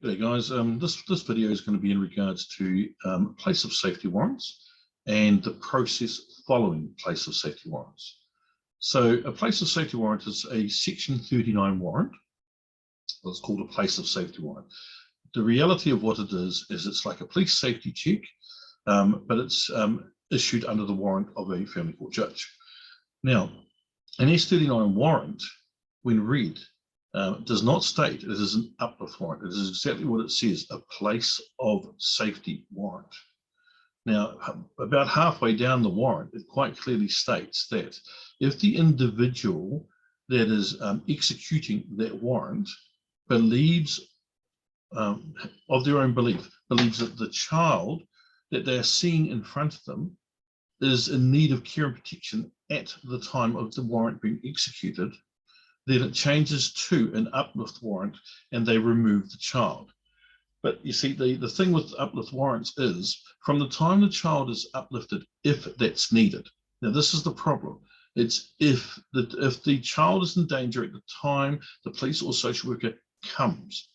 G'day guys, this video is going to be in regards to place of safety warrants and the process following place of safety warrants. So a place of safety warrant is a section 39 warrant. It's called a place of safety warrant. The reality of what it is it's like a police safety check, but it's issued under the warrant of a family court judge. Now, an S39 warrant, when read, does not state it is an uplift warrant. It is exactly what it says, a place of safety warrant. Now, about halfway down the warrant, it quite clearly states that if the individual that is executing that warrant believes, of their own belief, believes that the child that they are seeing in front of them is in need of care and protection at the time of the warrant being executed, then it changes to an uplift warrant and they remove the child. But you see, the thing with uplift warrants is from the time the child is uplifted, if that's needed. Now, this is the problem. It's if the child is in danger at the time the police or social worker comes.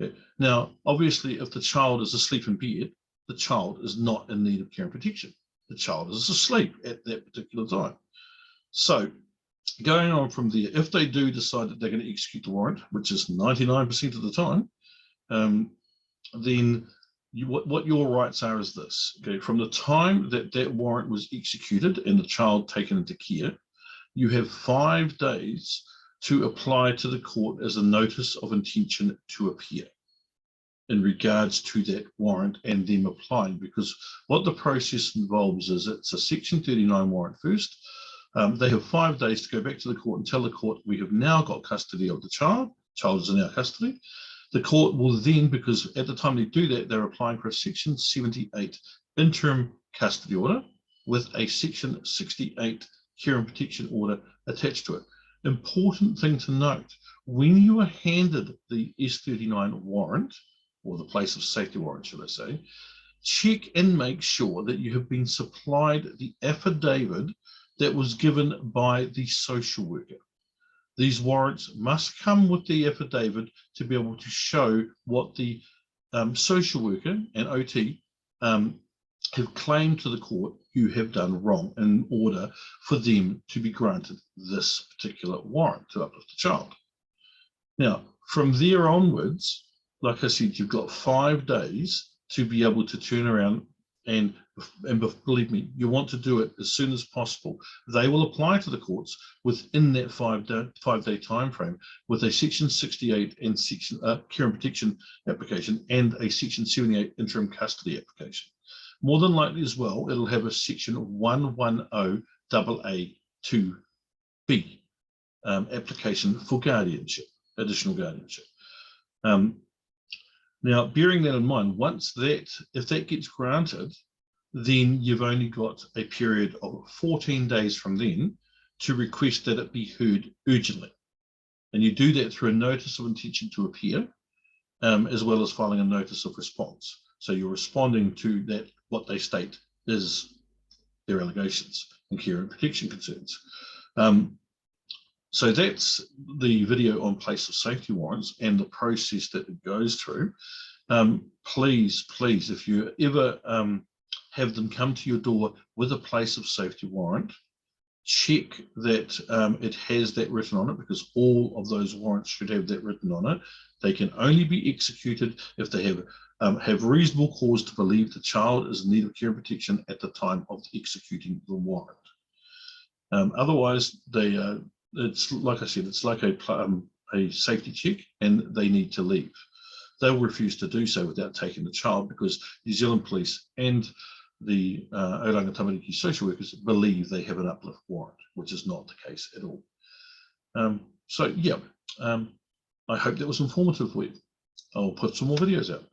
Okay. Now, obviously, if the child is asleep in bed, the child is not in need of care and protection. The child is asleep at that particular time. So, going on from there, if they do decide that they're going to execute the warrant, which is 99% of the time, then what your rights are is this. Okay, from the time that that warrant was executed and the child taken into care, you have 5 days to apply to the court as a notice of intention to appear in regards to that warrant and them applying, because what the process involves is it's a section 39 warrant first. They have 5 days to go back to the court and tell the court, we have now got custody of the child is in our custody. The court will then, because at the time they do that, they're applying for a section 78 interim custody order with a section 68 care and protection order attached to it. Important thing to note, when you are handed the S39 warrant, or the place of safety warrant, should I say, check and make sure that you have been supplied the affidavit that was given by the social worker. These warrants must come with the affidavit to be able to show what the social worker and OT have claimed to the court you have done wrong in order for them to be granted this particular warrant to uplift the child. Now, from there onwards, like I said, you've got 5 days to be able to turn around and believe me, you want to do it as soon as possible. They will apply to the courts within that 5-day time frame with a section 68 and section care and protection application and a section 78 interim custody application. More than likely as well, it'll have a section 110AA2B application for guardianship, additional guardianship. Now, bearing that in mind, if that gets granted, then you've only got a period of 14 days from then to request that it be heard urgently. And you do that through a notice of intention to appear, as well as filing a notice of response. So you're responding to that, what they state is their allegations and care and protection concerns. So that's the video on place of safety warrants and the process that it goes through. Please, if you ever have them come to your door with a place of safety warrant, check that it has that written on it, because all of those warrants should have that written on it. They can only be executed if they have reasonable cause to believe the child is in need of care and protection at the time of executing the warrant. Otherwise, it's like I said, it's like a safety check, and they need to leave. They'll refuse to do so without taking the child, because New Zealand Police and the Oranga Tamariki social workers believe they have an uplift warrant, which is not the case at all. So yeah, I hope that was informative for you. I'll put some more videos out.